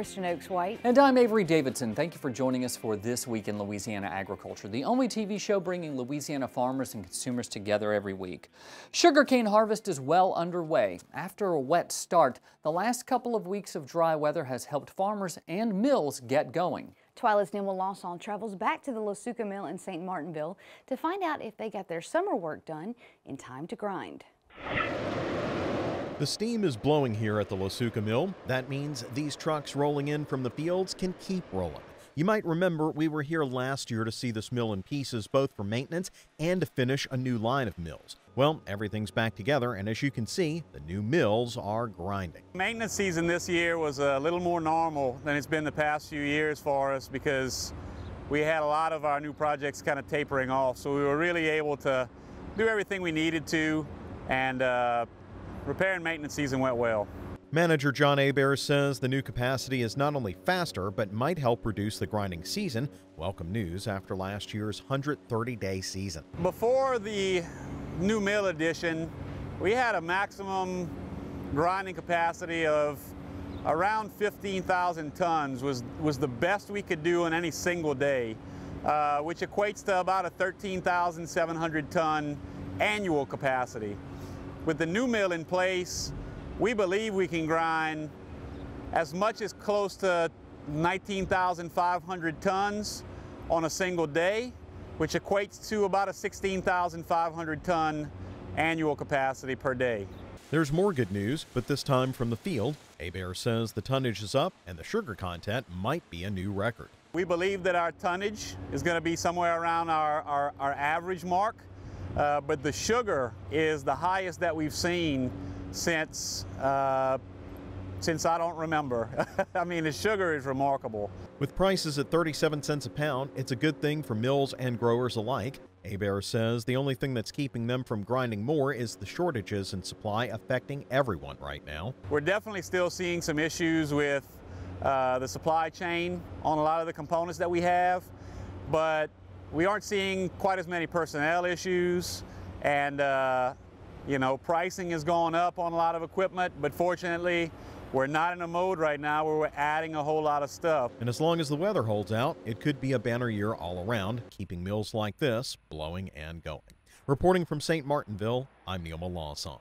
Kristen Oaks-White. And I'm Avery Davidson. Thank you for joining us for This Week in Louisiana Agriculture, the only TV show bringing Louisiana farmers and consumers together every week. Sugarcane harvest is well underway. After a wet start, the last couple of weeks of dry weather has helped farmers and mills get going. TWILA's Nima Lawson travels back to the Lasuka Mill in St. Martinville to find out if they got their summer work done in time to grind. The steam is blowing here at the Lasuka Mill. That means these trucks rolling in from the fields can keep rolling. You might remember we were here last year to see this mill in pieces, both for maintenance and to finish a new line of mills. Well, everything's back together, and as you can see, the new mills are grinding. Maintenance season this year was a little more normal than it's been the past few years for us because we had a lot of our new projects kind of tapering off, so we were really able to do everything we needed to, and repair and maintenance season went well. Manager John Hebert says the new capacity is not only faster, but might help reduce the grinding season. Welcome news after last year's 130-day season. Before the new mill addition, we had a maximum grinding capacity of around 15,000 tons was the best we could do in any single day, which equates to about a 13,700 ton annual capacity. With the new mill in place, we believe we can grind as much as close to 19,500 tons on a single day, which equates to about a 16,500 ton annual capacity per day. There's more good news, but this time from the field. Hebert says the tonnage is up and the sugar content might be a new record. We believe that our tonnage is going to be somewhere around our average mark. But the sugar is the highest that we've seen since I don't remember. I mean, the sugar is remarkable. With prices at 37 cents a pound, it's a good thing for mills and growers alike. Hebert says the only thing that's keeping them from grinding more is the shortages in supply affecting everyone right now. We're definitely still seeing some issues with the supply chain on a lot of the components that we have, but we aren't seeing quite as many personnel issues, and pricing has gone up on a lot of equipment, but fortunately we're not in a mode right now where we're adding a whole lot of stuff. And as long as the weather holds out, it could be a banner year all around, keeping mills like this blowing and going. Reporting from St. Martinville, I'm Nima Lawson.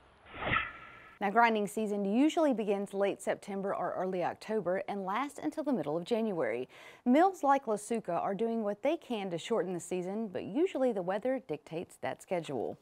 Now, grinding season usually begins late September or early October and lasts until the middle of January. Mills like Lasuka are doing what they can to shorten the season, but usually the weather dictates that schedule.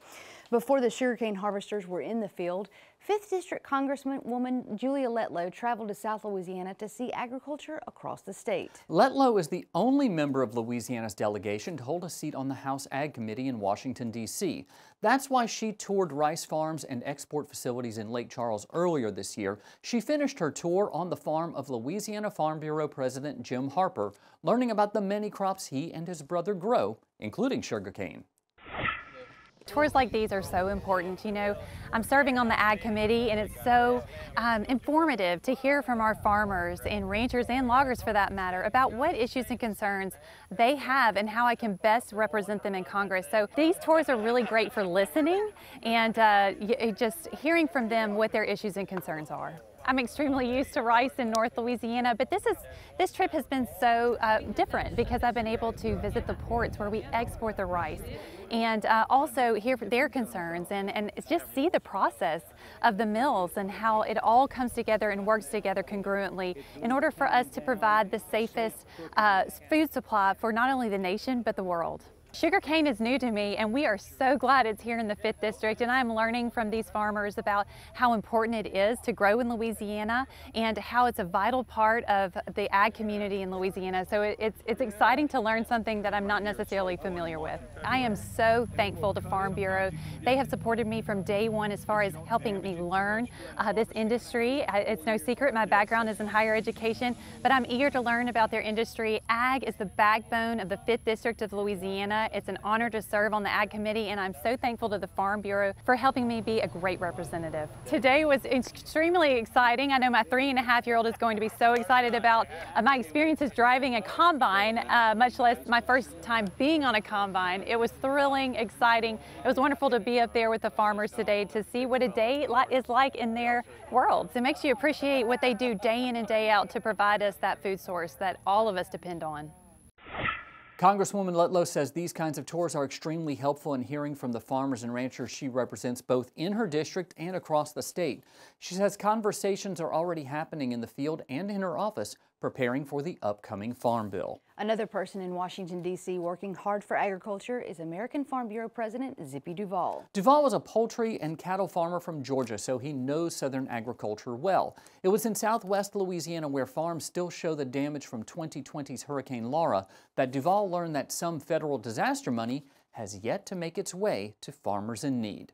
Before the sugarcane harvesters were in the field, 5th District Congresswoman Julia Letlow traveled to South Louisiana to see agriculture across the state. Letlow is the only member of Louisiana's delegation to hold a seat on the House Ag Committee in Washington, D.C. That's why she toured rice farms and export facilities in Lake Charles earlier this year. She finished her tour on the farm of Louisiana Farm Bureau President Jim Harper, learning about the many crops he and his brother grow, including sugarcane. Tours like these are so important. You know, I'm serving on the Ag Committee, and it's so informative to hear from our farmers and ranchers and loggers, for that matter, about what issues and concerns they have and how I can best represent them in Congress. So these tours are really great for listening and just hearing from them what their issues and concerns are. I'm extremely used to rice in North Louisiana, but this trip has been so different because I've been able to visit the ports where we export the rice and also hear their concerns and just see the process of the mills and how it all comes together and works together congruently in order for us to provide the safest food supply for not only the nation but the world. Sugarcane is new to me, and we are so glad it's here in the 5th District, and I'm learning from these farmers about how important it is to grow in Louisiana and how it's a vital part of the ag community in Louisiana. So it's exciting to learn something that I'm not necessarily familiar with. I am so thankful to Farm Bureau. They have supported me from day one as far as helping me learn this industry. It's no secret my background is in higher education, but I'm eager to learn about their industry. Ag is the backbone of the 5th District of Louisiana. Louisiana. It's an honor to serve on the Ag Committee, and I'm so thankful to the Farm Bureau for helping me be a great representative. Today was extremely exciting. I know my 3.5-year-old is going to be so excited about my experiences driving a combine, much less my first time being on a combine. It was thrilling, exciting. It was wonderful to be up there with the farmers today to see what a day is like in their worlds. It makes you appreciate what they do day in and day out to provide us that food source that all of us depend on. Congresswoman Letlow says these kinds of tours are extremely helpful in hearing from the farmers and ranchers she represents both in her district and across the state. She says conversations are already happening in the field and in her office preparing for the upcoming Farm Bill. Another person in Washington, D.C. working hard for agriculture is American Farm Bureau President Zippy Duvall. Duvall was a poultry and cattle farmer from Georgia, so he knows southern agriculture well. It was in southwest Louisiana, where farms still show the damage from 2020's Hurricane Laura, that Duvall learned that some federal disaster money has yet to make its way to farmers in need.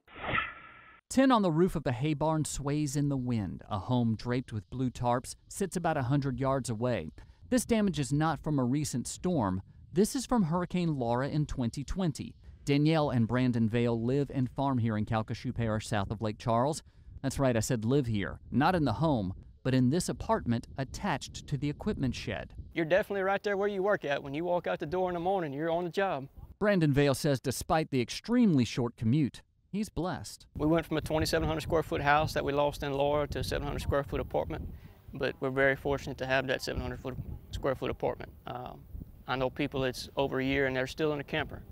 Tin on the roof of a hay barn sways in the wind. A home draped with blue tarps sits about 100 yards away. This damage is not from a recent storm. This is from Hurricane Laura in 2020. Danielle and Brandon Vale live and farm here in Calcasieu Parish, south of Lake Charles. That's right, I said live here, not in the home, but in this apartment attached to the equipment shed. You're definitely right there where you work at. When you walk out the door in the morning, you're on the job. Brandon Vale says despite the extremely short commute, he's blessed. We went from a 2,700 square foot house that we lost in Laura to a 700 square foot apartment, but we're very fortunate to have that 700 square foot apartment. I know people it's over a year and they're still in a camper,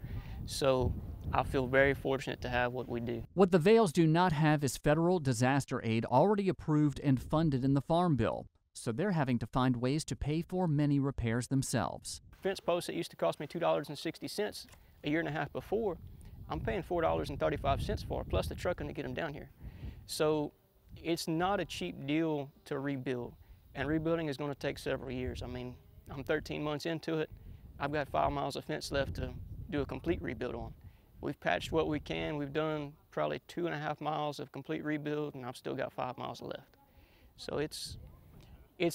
so I feel very fortunate to have what we do. What the Vales do not have is federal disaster aid already approved and funded in the Farm Bill, so they're having to find ways to pay for many repairs themselves. Fence posts that used to cost me $2.60 a year and a half before, I'm paying $4.35 for, plus the trucking to get them down here. So it's not a cheap deal to rebuild, and rebuilding is going to take several years. I mean, I'm 13 months into it. I've got 5 miles of fence left to do a complete rebuild on. We've patched what we can. We've done probably 2.5 miles of complete rebuild, and I've still got 5 miles left. So it's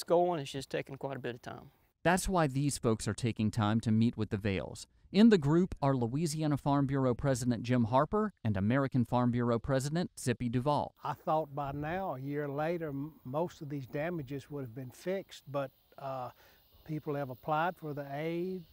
going, it's just taking quite a bit of time. That's why these folks are taking time to meet with the Vales. In the group are Louisiana Farm Bureau President Jim Harper and American Farm Bureau President Zippy Duvall. I thought by now, a year later, most of these damages would have been fixed, but people have applied for the aid.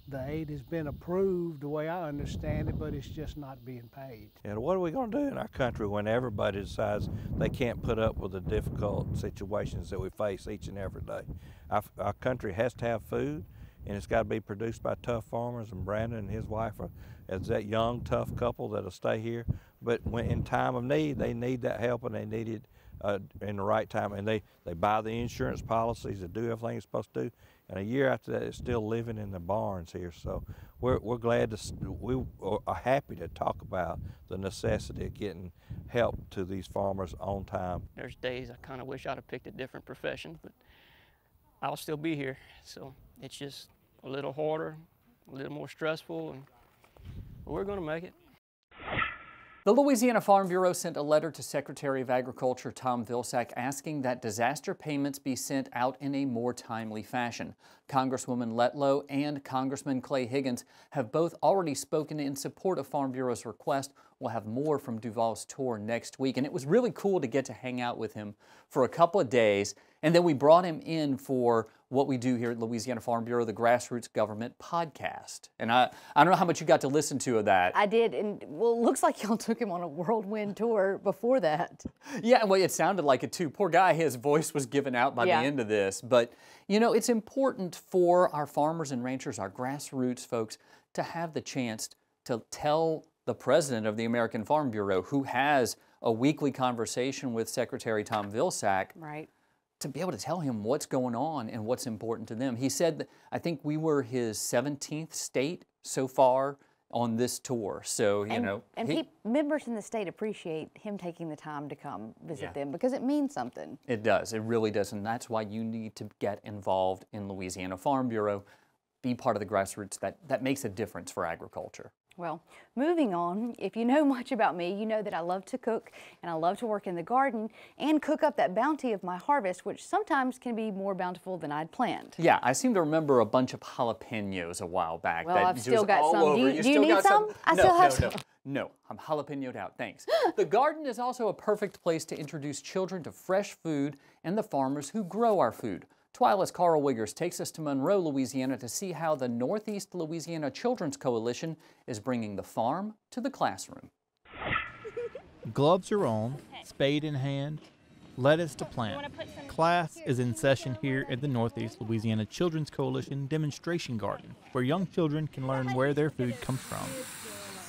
The aid has been approved the way I understand it, but it's just not being paid. And what are we going to do in our country when everybody decides they can't put up with the difficult situations that we face each and every day? Our country has to have food, and it's got to be produced by tough farmers, and Brandon and his wife are as that young, tough couple that'll stay here. But when in time of need, they need that help, and they need it in the right time. And they buy the insurance policies, they do everything it's supposed to do. And a year after that, it's still living in the barns here. So we're glad we are happy to talk about the necessity of getting help to these farmers on time. There's days I kind of wish I'd have picked a different profession, but I'll still be here. So it's just a little harder, a little more stressful, but we're going to make it. The Louisiana Farm Bureau sent a letter to Secretary of Agriculture Tom Vilsack asking that disaster payments be sent out in a more timely fashion. Congresswoman Letlow and Congressman Clay Higgins have both already spoken in support of Farm Bureau's request. We'll have more from Duvall's tour next week, and it was really cool to get to hang out with him for a couple of days, and then we brought him in for what we do here at Louisiana Farm Bureau, the Grassroots Government Podcast. And I don't know how much you got to listen to of that. I did, and well, it looks like y'all took him on a whirlwind tour before that. Yeah, well, it sounded like it too. Poor guy, his voice was given out by the end of this. But, you know, it's important for our farmers and ranchers, our grassroots folks, to have the chance to tell the president of the American Farm Bureau, who has a weekly conversation with Secretary Tom Vilsack, right, to be able to tell him what's going on and what's important to them. He said that I think we were his 17th state so far on this tour. So, you know. And members in the state appreciate him taking the time to come visit them because it means something. It does. It really does. And that's why you need to get involved in Louisiana Farm Bureau. Be part of the grassroots that makes a difference for agriculture. Well, moving on, if you know much about me, you know that I love to cook and I love to work in the garden and cook up that bounty of my harvest, which sometimes can be more bountiful than I'd planned. Yeah, I seem to remember a bunch of jalapenos a while back. Well, that I've still got some. over. Do you need some? I still have some. No, I'm jalapenoed out, thanks. The garden is also a perfect place to introduce children to fresh food and the farmers who grow our food. TWILA's Carl Wiggers takes us to Monroe, Louisiana to see how the Northeast Louisiana Children's Coalition is bringing the farm to the classroom. Gloves are on, spade in hand, lettuce to plant. Class is in session here at the Northeast Louisiana Children's Coalition Demonstration Garden, where young children can learn where their food comes from.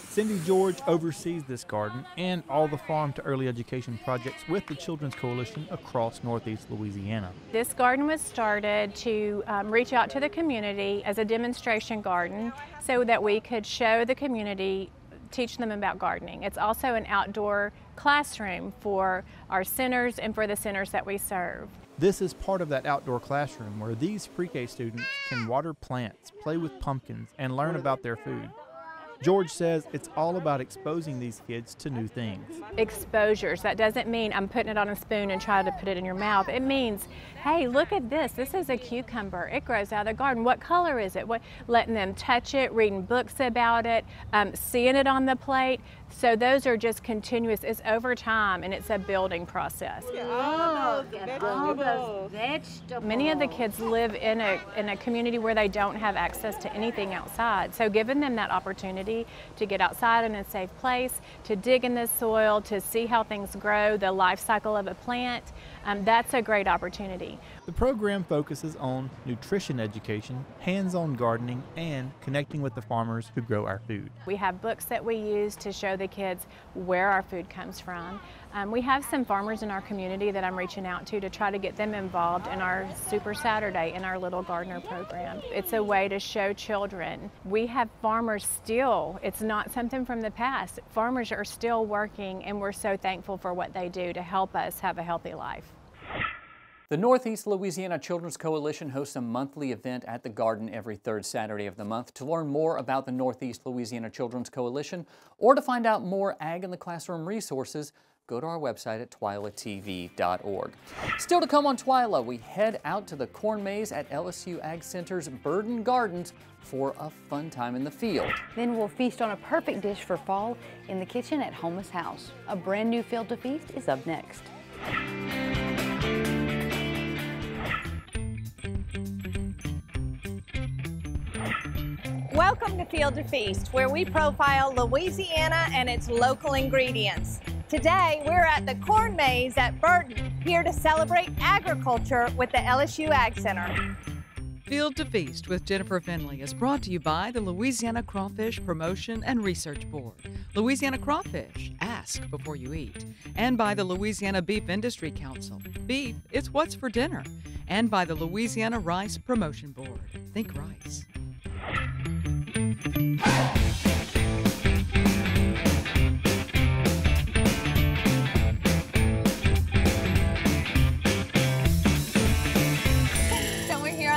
Cindy George oversees this garden and all the farm to early education projects with the Children's Coalition across Northeast Louisiana. This garden was started to reach out to the community as a demonstration garden so that we could show the community, teach them about gardening. It's also an outdoor classroom for our centers and for the centers that we serve. This is part of that outdoor classroom where these pre-K students can water plants, play with pumpkins, and learn about their food. George says it's all about exposing these kids to new things. Exposures. That doesn't mean I'm putting it on a spoon and trying to put it in your mouth. It means, hey, look at this. This is a cucumber. It grows out of the garden. What color is it? Letting them touch it, reading books about it, seeing it on the plate. So those are just continuous. It's over time, and it's a building process. Oh, all those vegetables. Many of the kids live in a community where they don't have access to anything outside. So giving them that opportunity to get outside in a safe place, to dig in the soil, to see how things grow, the life cycle of a plant, that's a great opportunity. The program focuses on nutrition education, hands-on gardening, and connecting with the farmers who grow our food. We have books that we use to show the kids where our food comes from. We have some farmers in our community that I'm reaching out to try to get them involved in our Super Saturday in our Little Gardener program. It's a way to show children. We have farmers still. It's not something from the past. Farmers are still working, and we're so thankful for what they do to help us have a healthy life. The Northeast Louisiana Children's Coalition hosts a monthly event at the garden every third Saturday of the month. To learn more about the Northeast Louisiana Children's Coalition or to find out more Ag in the Classroom resources, go to our website at twilatv.org. Still to come on TWILA, we head out to the corn maze at LSU AgCenter's Burden Gardens for a fun time in the field. Then we'll feast on a perfect dish for fall in the kitchen at Houmas House. A brand new Field to Feast is up next. Welcome to Field to Feast, where we profile Louisiana and its local ingredients. Today, we're at the corn maze at Burden, here to celebrate agriculture with the LSU AgCenter. Field to Feast with Jennifer Finley is brought to you by the Louisiana Crawfish Promotion and Research Board, Louisiana Crawfish, ask before you eat, and by the Louisiana Beef Industry Council, beef, it's what's for dinner, and by the Louisiana Rice Promotion Board, think rice.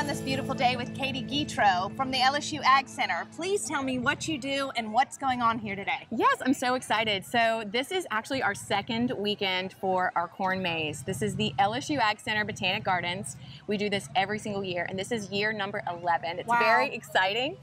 This beautiful day with Katie Guitreau from the LSU AgCenter. Please tell me what you do and what's going on here today. Yes, I'm so excited. So this is actually our second weekend for our corn maze. This is the LSU AgCenter Botanic Gardens. We do this every single year, and this is year number 11. It's very exciting.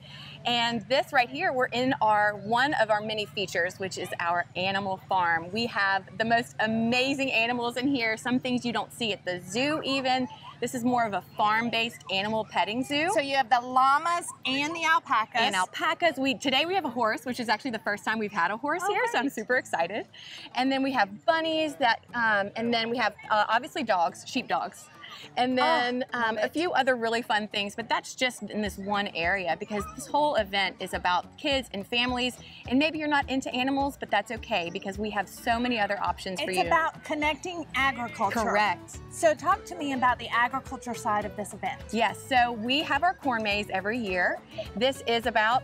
And this right here, we're in one of our many features, which is our animal farm. We have the most amazing animals in here, some things you don't see at the zoo even. This is more of a farm-based animal petting zoo. So you have the llamas and the alpacas. And alpacas. Today we have a horse, which is actually the first time we've had a horse here, so I'm super excited. And then we have bunnies, and then we have obviously dogs, sheepdogs. And then a few other really fun things, but that's just in this one area because this whole event is about kids and families, and maybe you're not into animals, but that's okay because we have so many other options for you. It's about connecting agriculture. Correct. So talk to me about the agriculture side of this event. Yes, so we have our corn maze every year. This is about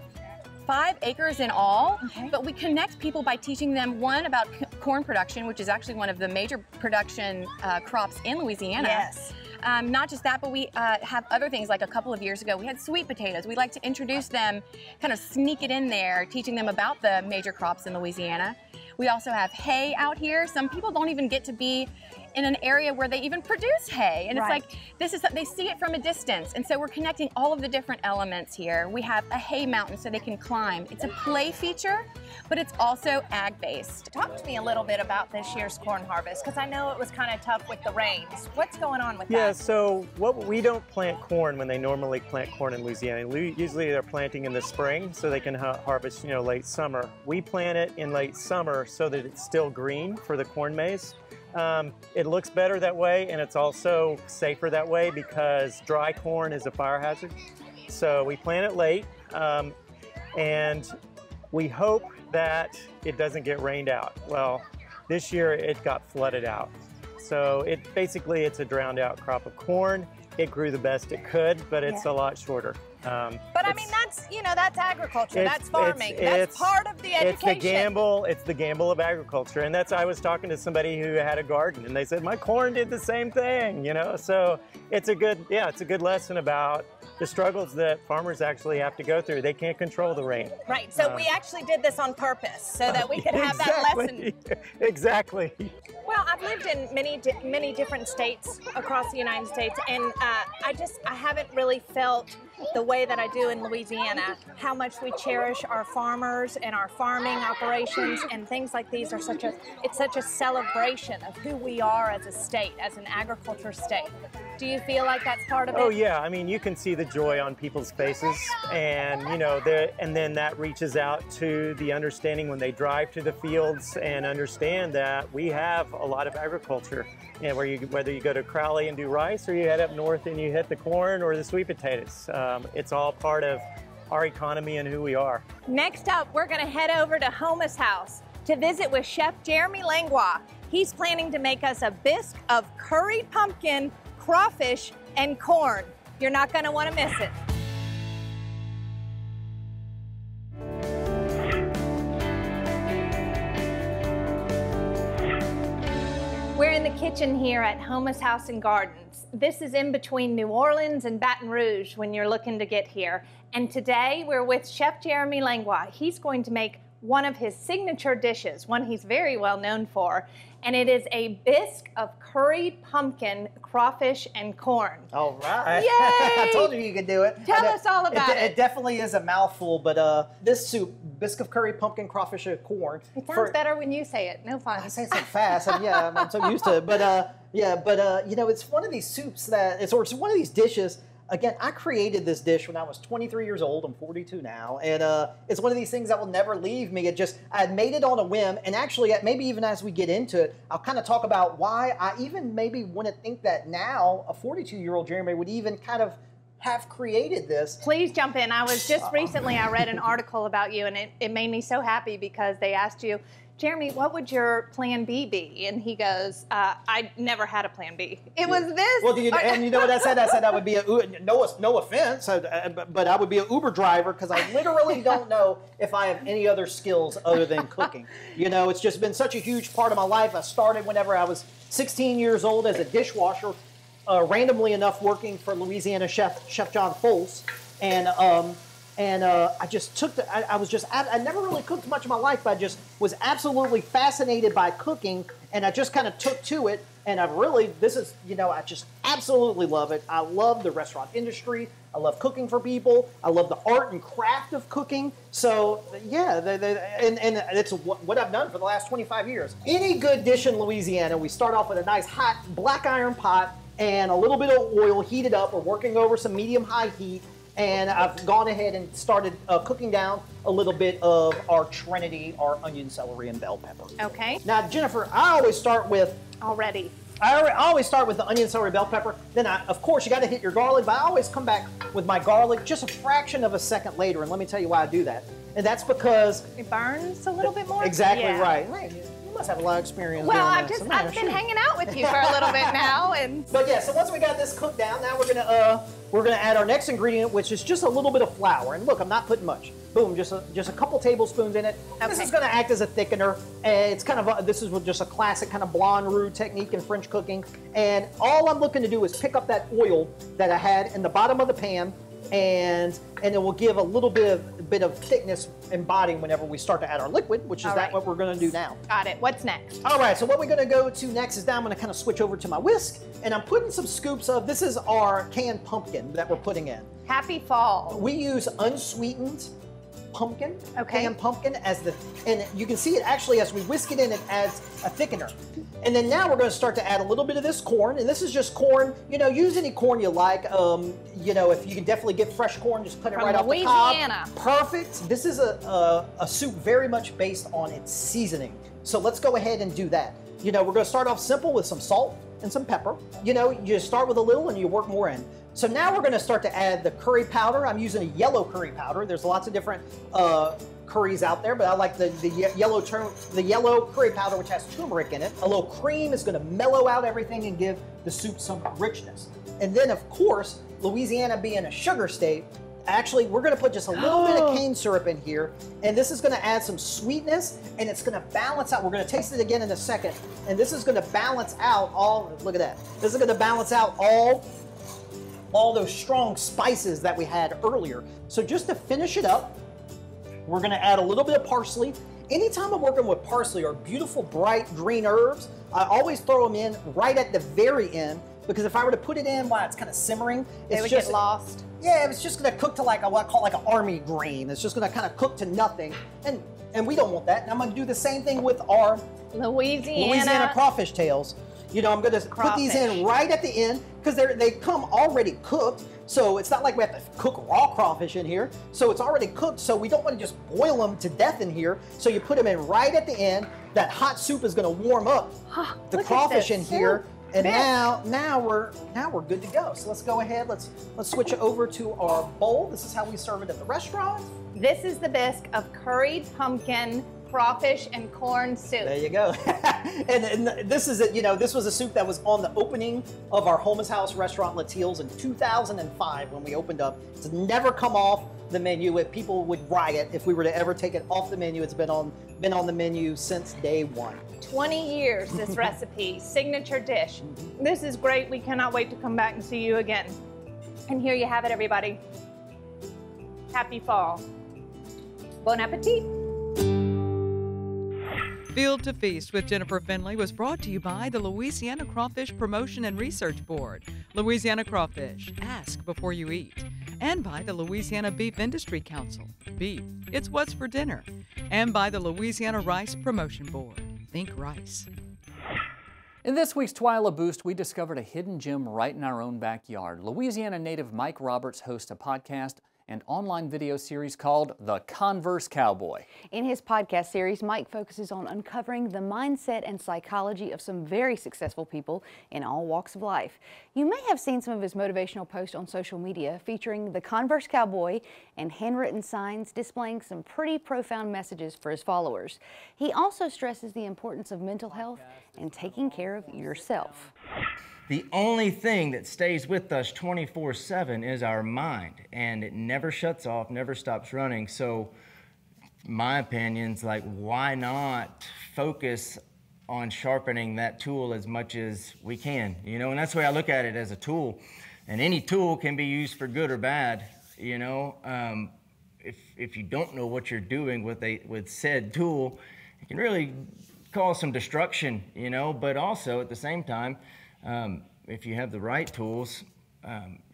5 acres in all, but we connect people by teaching them, one, about corn production, which is actually one of the major production crops in Louisiana. Yes. Not just that, but we have other things. Like a couple of years ago, we had sweet potatoes. We like to introduce them, kind of sneak it in there, teaching them about the major crops in Louisiana. We also have hay out here. Some people don't even get to be in an area where they even produce hay. And it's like, they see it from a distance. And so we're connecting all of the different elements here. We have a hay mountain so they can climb. It's a play feature, but it's also ag-based. Talk to me a little bit about this year's corn harvest, because I know it was kind of tough with the rains. What's going on with that? Yeah, so we don't plant corn when they normally plant corn in Louisiana. Usually they're planting in the spring so they can harvest, late summer. We plant it in late summer so that it's still green for the corn maze. It looks better that way, and it's also safer that way because dry corn is a fire hazard. So we plant it late, and we hope that it doesn't get rained out. Well, this year it got flooded out. So it's a drowned out crop of corn. It grew the best it could, but it's a lot shorter. But I mean, that's agriculture, that's farming, that's part of the education. It's the gamble of agriculture. And I was talking to somebody who had a garden, and they said, my corn did the same thing, So it's a good lesson about the struggles that farmers actually have to go through. They can't control the rain. Right, so we actually did this on purpose so that we could have that lesson. Exactly. Well, I've lived in many different states across the United States, and I haven't really felt the way that I do in Louisiana, how much we cherish our farmers and our farming operations, and things like these are such a celebration of who we are as a state, as an agriculture state. Do you feel like that's part of it? Oh yeah, I mean, you can see the joy on people's faces, and and then that reaches out to the understanding when they drive to the fields and understand that we have a lot of agriculture. Whether you go to Crowley and do rice, or you head up north and you hit the corn or the sweet potatoes. It's all part of our economy and who we are. Next up, we're going to head over to Houmas House to visit with Chef Jeremy Langlois. He's planning to make us a bisque of curried pumpkin, crawfish, and corn. You're not going to want to miss it. We're in the kitchen here at Houmas House and Gardens. This is in between New Orleans and Baton Rouge when you're looking to get here. And today we're with Chef Jeremy Langlois. He's going to make one of his signature dishes, one he's very well known for, and it is a bisque of curried pumpkin, crawfish, and corn. All right. Yay! I told you could do it. Tell us all about it. It definitely is a mouthful, but this soup, bisque of curried pumpkin, crawfish, and corn. It sounds better when you say it. No fun. I say it so fast. I'm so used to it. But it's one of these soups it's one of these dishes. Again, I created this dish when I was 23 years old. I'm 42 now. And it's one of these things that will never leave me. I had made it on a whim. And actually, maybe even as we get into it, I'll kind of talk about why I even maybe wouldn't think that now a 42-year-old Jeremy would even kind of have created this. Please jump in. I read an article about you, and it made me so happy because they asked you, Jeremy, what would your plan B be? And he goes, I never had a plan B. It was this. Well, and you know what I said? I said I would be no offense, but I would be an Uber driver because I literally don't know if I have any other skills other than cooking. It's just been such a huge part of my life. I started whenever I was 16 years old as a dishwasher, randomly enough working for Louisiana Chef John Foles, and I just took I never really cooked much of my life, but I just was absolutely fascinated by cooking, and I just kind of took to it, and I just absolutely love it. I love the restaurant industry. I love cooking for people. I love the art and craft of cooking. So yeah, and it's what I've done for the last 25 years. Any good dish in Louisiana, we start off with a nice hot black iron pot and a little bit of oil heated up. We're working over some medium-high heat. And I've gone ahead and started cooking down a little bit of our trinity, our onion, celery, and bell pepper. Okay. Now, Jennifer, I always start with... I always start with the onion, celery, bell pepper. Then, of course, you got to hit your garlic, but I always come back with my garlic just a fraction of a second later. And let me tell you why I do that. And that's because... It burns a little bit more? Exactly right. You must have a lot of experience. Well, doing this. I've been hanging out with you for a little bit now, and. But yeah, so once we got this cooked down, now we're gonna add our next ingredient, which is just a little bit of flour. And look, I'm not putting much. Boom, just a couple tablespoons in it. Okay. This is gonna act as a thickener. And it's kind of this is just a classic kind of blonde roux technique in French cooking. And all I'm looking to do is pick up that oil that I had in the bottom of the pan, and it will give a little bit of thickness and body whenever we start to add our liquid, which is what we're going to do now. Got it. What's next? All right, so what we're going to go to next is now I'm going to kind of switch over to my whisk, and I'm putting some scoops of, this is our canned pumpkin that we're putting in. Happy fall. We use unsweetened pumpkin, canned pumpkin and you can see it actually as we whisk it in, it adds a thickener. And then now we're going to start to add a little bit of this corn, and this is just corn. You know, use any corn you like. You know, if you can definitely get fresh corn, just put it right off the cob. Perfect. This is a soup very much based on its seasoning. So let's go ahead and do that. You know, we're going to start off simple with some salt and some pepper. You know, you start with a little and you work more in. So now we're going to start to add the curry powder. I'm using a yellow curry powder. There's lots of different curries out there, but I like the yellow curry powder, which has turmeric in it. A little cream is going to mellow out everything and give the soup some richness. And then, of course, Louisiana being a sugar state, actually, we're going to put just a little bit of cane syrup in here, and this is going to add some sweetness, and it's going to balance out. We're going to taste it again in a second, and this is going to balance out all, look at that. This is going to balance out all those strong spices that we had earlier. So just to finish it up, we're going to add a little bit of parsley. Anytime I'm working with parsley or beautiful bright green herbs, I always throw them in right at the very end, because if I were to put it in while it's kind of simmering, they would get lost. Yeah, it's just going to cook to like what I call like an army green. It's just going to kind of cook to nothing, and we don't want that. And I'm going to do the same thing with our Louisiana crawfish tails. You know, I'm going to put these in right at the end because they come already cooked. So it's not like we have to cook raw crawfish in here. So it's already cooked. So we don't want to just boil them to death in here. So you put them in right at the end. That hot soup is going to warm up the crawfish in here. And now we're good to go. So let's go ahead. Let's switch it over to our bowl. This is how we serve it at the restaurant. This is the bisque of curried pumpkin, crawfish, and corn soup. There you go. and this is it. You know, this was a soup that was on the opening of our Houmas House restaurant, Letlow, in 2005 when we opened up. It's never come off the menu. People would riot if we were to ever take it off the menu. It's been on the menu since day one. 20 years, this recipe, signature dish. This is great. We cannot wait to come back and see you again. And here you have it, everybody. Happy fall. Bon appetit. Field to Feast with Jennifer Finley was brought to you by the Louisiana Crawfish Promotion and Research Board, Louisiana Crawfish, ask before you eat, and by the Louisiana Beef Industry Council, beef, it's what's for dinner, and by the Louisiana Rice Promotion Board, think rice. In this week's TWILA Boost, we discovered a hidden gem right in our own backyard. Louisiana native Mike Roberts hosts a podcast and online video series called The Converse Cowboy. In his podcast series, Mike focuses on uncovering the mindset and psychology of some very successful people in all walks of life. You may have seen some of his motivational posts on social media featuring the Converse Cowboy and handwritten signs displaying some pretty profound messages for his followers. He also stresses the importance of mental health and taking care of yourself. The only thing that stays with us 24/7 is our mind, and it never shuts off, never stops running. So my opinion's like, why not focus on sharpening that tool as much as we can? You know, and that's the way I look at it, as a tool. And any tool can be used for good or bad, you know. If you don't know what you're doing with said tool, it can really cause some destruction, you know, but also at the same time, if you have the right tools,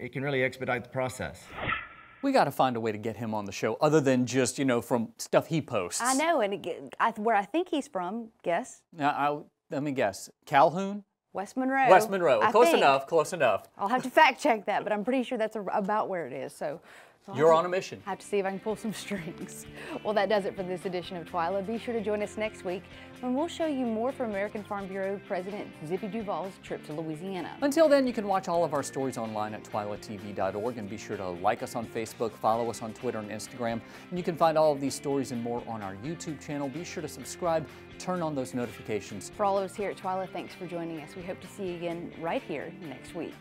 it can really expedite the process. We got to find a way to get him on the show other than just, you know, from stuff he posts. I know, and where I think he's from, guess? Let me guess. Calhoun? West Monroe. West Monroe. Close enough, close enough. I'll have to fact check that, but I'm pretty sure that's about where it is. So You're on a mission. I have to see if I can pull some strings. Well, that does it for this edition of TWILA. Be sure to join us next week when we'll show you more from American Farm Bureau President Zippy Duvall's trip to Louisiana. Until then, you can watch all of our stories online at twilatv.org, and be sure to like us on Facebook, follow us on Twitter and Instagram, and you can find all of these stories and more on our YouTube channel. Be sure to subscribe, turn on those notifications. For all of us here at TWILA, thanks for joining us. We hope to see you again right here next week.